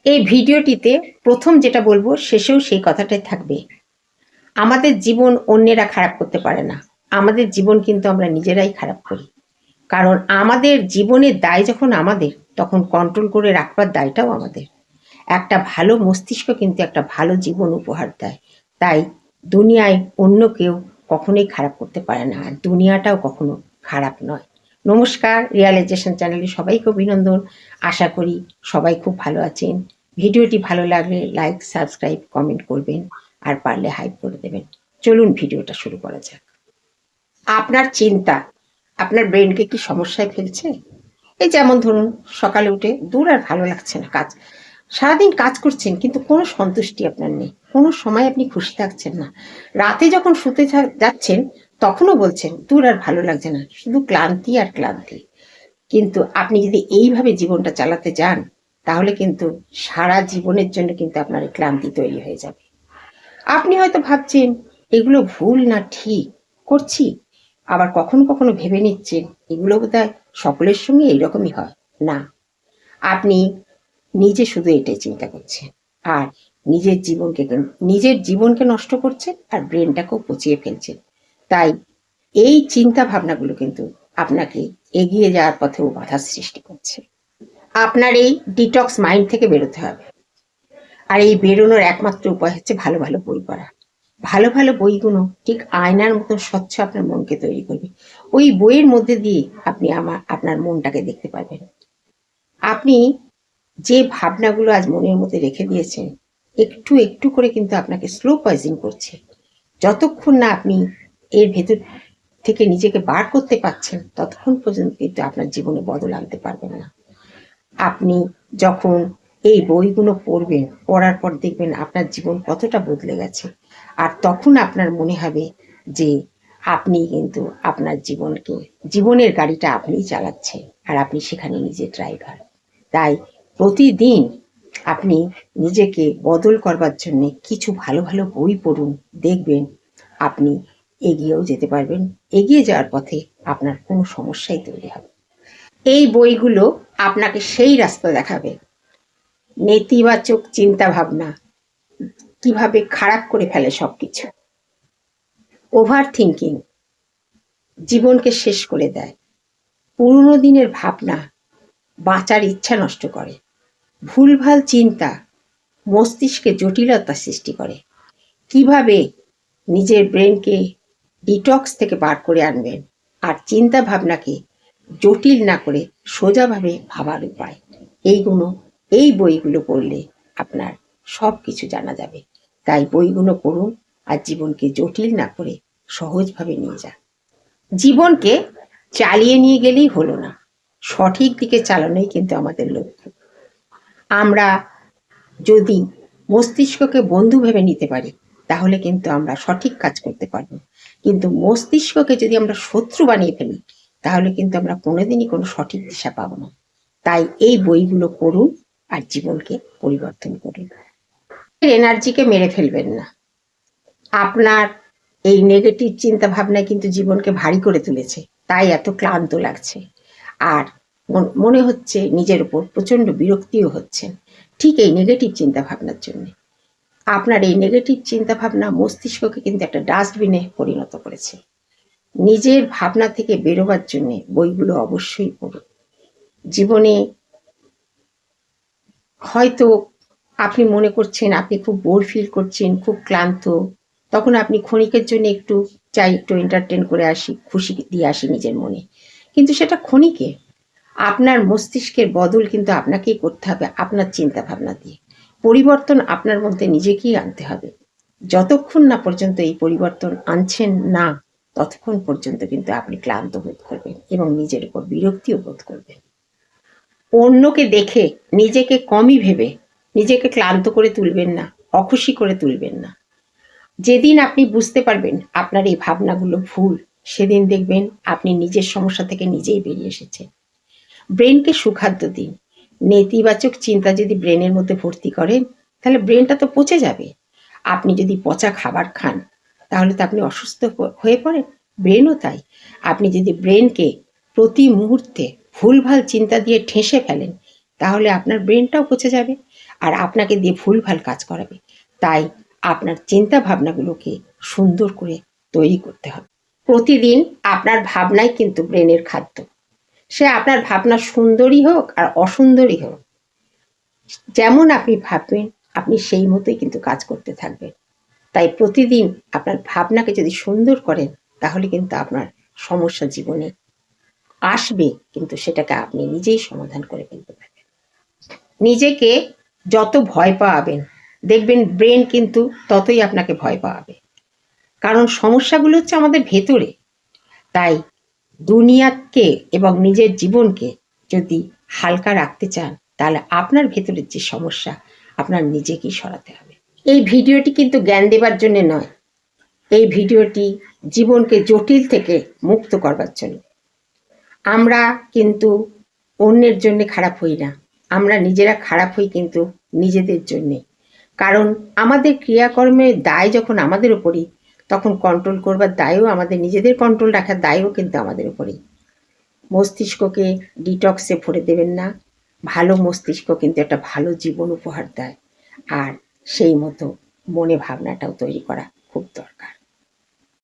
এই ভিডিওটিতে প্রথম যেটা বলবো শেষেও সেই কথাটাই থাকবে। আমাদের জীবন অন্যেরা খারাপ করতে পারে না, আমাদের জীবন কিন্তু আমরা নিজেরাই খারাপ করি। কারণ আমাদের জীবনের দায় যখন আমাদের, তখন কন্ট্রোল করে রাখবার দায়টাও আমাদের। একটা ভালো মস্তিষ্ক কিন্তু একটা ভালো জীবন উপহার দেয়। তাই দুনিয়ায় অন্য কেউ কখনোই খারাপ করতে পারে না, আর দুনিয়াটাও কখনো খারাপ নয়। নমস্কার, রিয়ালাইজেশন চ্যানেলে সবাইকে অভিনন্দন। আশা করি সবাই খুব ভালো আছেন। ভিডিওটি ভালো লাগলে লাইক, সাবস্ক্রাইব, কমেন্ট করবেন, আর পারলে হাইপ করে দেবেন। চলুন ভিডিওটা শুরু করা যাক। আপনার চিন্তা আপনার ব্রেনকে কি সমস্যায় ফেলছে? এই যেমন ধরুন, সকালে উঠে দূর আর ভালো লাগছে না কাজ, সারাদিন কাজ করছেন কিন্তু কোনো সন্তুষ্টি আপনার নেই, কোনো সময় আপনি খুশি থাকছেন না। রাতে যখন শুতে যাচ্ছেন তখনও বলছেন দূর আর ভালো লাগছে না, শুধু ক্লান্তি আর ক্লান্তি। কিন্তু আপনি যদি এইভাবে জীবনটা চালাতে যান, তাহলে কিন্তু সারা জীবনের জন্য কিন্তু আপনার এই ক্লান্তি তৈরি হয়ে যাবে। আপনি হয়তো ভাবছেন এগুলো ভুল না ঠিক করছি, আবার কখনো কখনো ভেবে নিচ্ছেন এগুলো বোধহয় সকলের সঙ্গে এইরকমই হয়। না, আপনি নিজে শুধু এটাই চিন্তা করছেন, আর নিজের জীবনকে নষ্ট করছেন, আর ব্রেনটাকেও পচিয়ে ফেলছেন। তাই এই চিন্তা ভাবনাগুলো কিন্তু আপনাকে এগিয়ে যাওয়ার পথেও বাধা সৃষ্টি করছে। আপনার এই ডিটক্স মাইন্ড থেকে বেরোতে হবে, আর এই বেরোনোর একমাত্র উপায় হচ্ছে ভালো ভালো বই পড়া। ভালো ভালো বইগুলো ঠিক আয়নার মতন স্বচ্ছ আপনার মনকে তৈরি করবে। ওই বইয়ের মধ্যে দিয়ে আপনি আপনার মনটাকে দেখতে পারবেন। আপনি যে ভাবনাগুলো আজ মনের মধ্যে রেখে দিয়েছেন, একটু একটু করে কিন্তু আপনাকে স্লো পয়জন করছে। যতক্ষণ না আপনি এর ভেতর থেকে নিজেকে বার করতে পারছেন, ততক্ষণ পর্যন্ত কিন্তু আপনার জীবনে বদল আনতে পারবেন না। আপনি যখন এই বইগুলো পড়বেন, পড়ার পর দেখবেন আপনার জীবন কতটা বদলে গেছে। আর তখন আপনার মনে হবে যে আপনি কিন্তু আপনার জীবনের গাড়িটা আপনিই চালাচ্ছেন, আর আপনি সেখানে নিজে ড্রাইভার। তাই প্রতিদিন আপনি নিজেকে বদল করবার জন্য কিছু ভালো ভালো বই পড়ুন, দেখবেন আপনি এগিয়েও যেতে পারবেন। এগিয়ে যাওয়ার পথে আপনার কোনো সমস্যাই তৈরি হবে। এই বইগুলো আপনাকে সেই রাস্তা দেখাবে, নেতিবাচক চিন্তা ভাবনা কিভাবে খারাপ করে ফেলে সবকিছু। ওভার থিঙ্কিং জীবনকে শেষ করে দেয়। পুরনো দিনের ভাবনা বাঁচার ইচ্ছা নষ্ট করে। ভুলভাল চিন্তা মস্তিষ্কে জটিলতা সৃষ্টি করে। কিভাবে নিজের ব্রেনকে ডিটক্স থেকে বার করে আনবেন, আর চিন্তা ভাবনাকে জটিল না করে সোজাভাবে ভাবার উপায়, এই বইগুলো পড়লে আপনার সব কিছু জানা যাবে। তাই বইগুলো পড়ুন, আর জীবনকে জটিল না করে সহজভাবে নিয়ে যান। জীবনকে চালিয়ে নিয়ে গেলেই হলো না, সঠিক দিকে চালানোই কিন্তু আমাদের লক্ষ্য। আমরা যদি মস্তিষ্ককে বন্ধু ভেবে নিতে পারি, তাহলে কিন্তু আমরা সঠিক কাজ করতে পারবো। কিন্তু মস্তিষ্ককে যদি আমরা শত্রু বানিয়ে ফেলি, তাহলে কিন্তু আমরা কোনোদিনই কোনো সঠিক দিশা পাবো না। তাই এই বইগুলো পড়ুন, আর জীবনকে পরিবর্তন করুন। এনার্জিকে মেরে ফেলবেন না। আপনার এই নেগেটিভ চিন্তা ভাবনায় কিন্তু জীবনকে ভারী করে তুলেছে, তাই এত ক্লান্ত লাগছে, আর মনে হচ্ছে নিজের উপর প্রচন্ড বিরক্তিও হচ্ছেন, ঠিক এই নেগেটিভ চিন্তা ভাবনার জন্য। আপনার এই নেগেটিভ চিন্তা ভাবনা মস্তিষ্ককে কিন্তু একটা ডাস্টবিনে পরিণত করেছে। নিজের ভাবনা থেকে বেরোবার জন্য বইগুলো অবশ্যই পড়ুন। জীবনে হয়তো আপনি মনে করছেন আপনি খুব বোর ফিল করছেন, খুব ক্লান্ত, তখন আপনি ক্ষণিকের জন্য একটু এন্টারটেন করে আসি, খুশি দিয়ে আসি নিজের মনে। কিন্তু সেটা ক্ষণিকে। আপনার মস্তিষ্কের বদল কিন্তু আপনাকেই করতে হবে, আপনার চিন্তা ভাবনা দিয়ে। পরিবর্তন আপনার মধ্যে নিজেকেই আনতে হবে। যতক্ষণ না পর্যন্ত এই পরিবর্তন আনছেন না, ততক্ষণ পর্যন্ত কিন্তু আপনি ক্লান্ত বোধ করবেন এবং নিজের উপর বিরক্তিও বোধ করবেন। অন্যকে দেখে নিজেকে কমই ভেবে নিজেকে ক্লান্ত করে তুলবেন না, অখুশি করে তুলবেন না। যেদিন আপনি বুঝতে পারবেন আপনার এই ভাবনাগুলো ভুল, সেদিন দেখবেন আপনি নিজের সমস্যা থেকে নিজেই বেরিয়ে এসেছেন। ব্রেনকে সুখাদ্য দিন। নেতিবাচক চিন্তা যদি ব্রেনের মধ্যে ভর্তি করেন, তাহলে ব্রেনটা তো পচে যাবে। আপনি যদি পচা খাবার খান, তাহলে তো আপনি অসুস্থ হয়ে পড়েন, ব্রেনও তাই। আপনি যদি ব্রেনকে প্রতি মুহূর্তে ভুলভাল চিন্তা দিয়ে ঠেসে ফেলেন, তাহলে আপনার ব্রেনটাও পচে যাবে আর আপনাকে দিয়ে ভুলভাল কাজ করাবে। তাই আপনার চিন্তা ভাবনাগুলোকে সুন্দর করে তৈরি করতে হবে। প্রতিদিন আপনার ভাবনাই কিন্তু ব্রেনের খাদ্য। সে আপনার ভাবনা সুন্দরই হোক আর অসুন্দরই হোক, যেমন আপনি ভাববেন আপনি সেই মতোই কিন্তু কাজ করতে থাকবেন। তাই প্রতিদিন আপনার ভাবনাকে যদি সুন্দর করেন তাহলে কিন্তু আপনার সমস্যা জীবনে আসবে, কিন্তু সেটাকে আপনি নিজেই সমাধান করে ফেলতে পারবেন। নিজেকে যত ভয় পাওয়াবেন দেখবেন ব্রেন কিন্তু ততই আপনাকে ভয় পাওয়াবে, কারণ সমস্যাগুলো হচ্ছে আমাদের ভেতরে। তাই দুনিয়াকে এবং নিজের জীবনকে যদি হালকা রাখতে চান তাহলে আপনার ভেতরের যে সমস্যা আপনার নিজেকেই সরাতে হবে। এই ভিডিওটি কিন্তু জ্ঞান দেবার জন্য নয়, এই ভিডিওটি জীবনকে জটিল থেকে মুক্ত করবার জন্য। আমরা কিন্তু অন্যের জন্য খারাপ হই না, আমরা নিজেরা খারাপ হই কিন্তু নিজেদের জন্যে। কারণ আমাদের ক্রিয়াকর্মের দায় যখন আমাদের উপরই, তখন কন্ট্রোল করবার দায়ও আমাদের, নিজেদের কন্ট্রোল রাখার দায়ও কিন্তু আমাদের উপরেই। মস্তিষ্ককে ডিটক্সে ভরে দেবেন না। ভালো মস্তিষ্ক কিন্তু একটা ভালো জীবন উপহার দেয়, আর সেই মতো মনে ভাবনাটাও তৈরি করা খুব দরকার।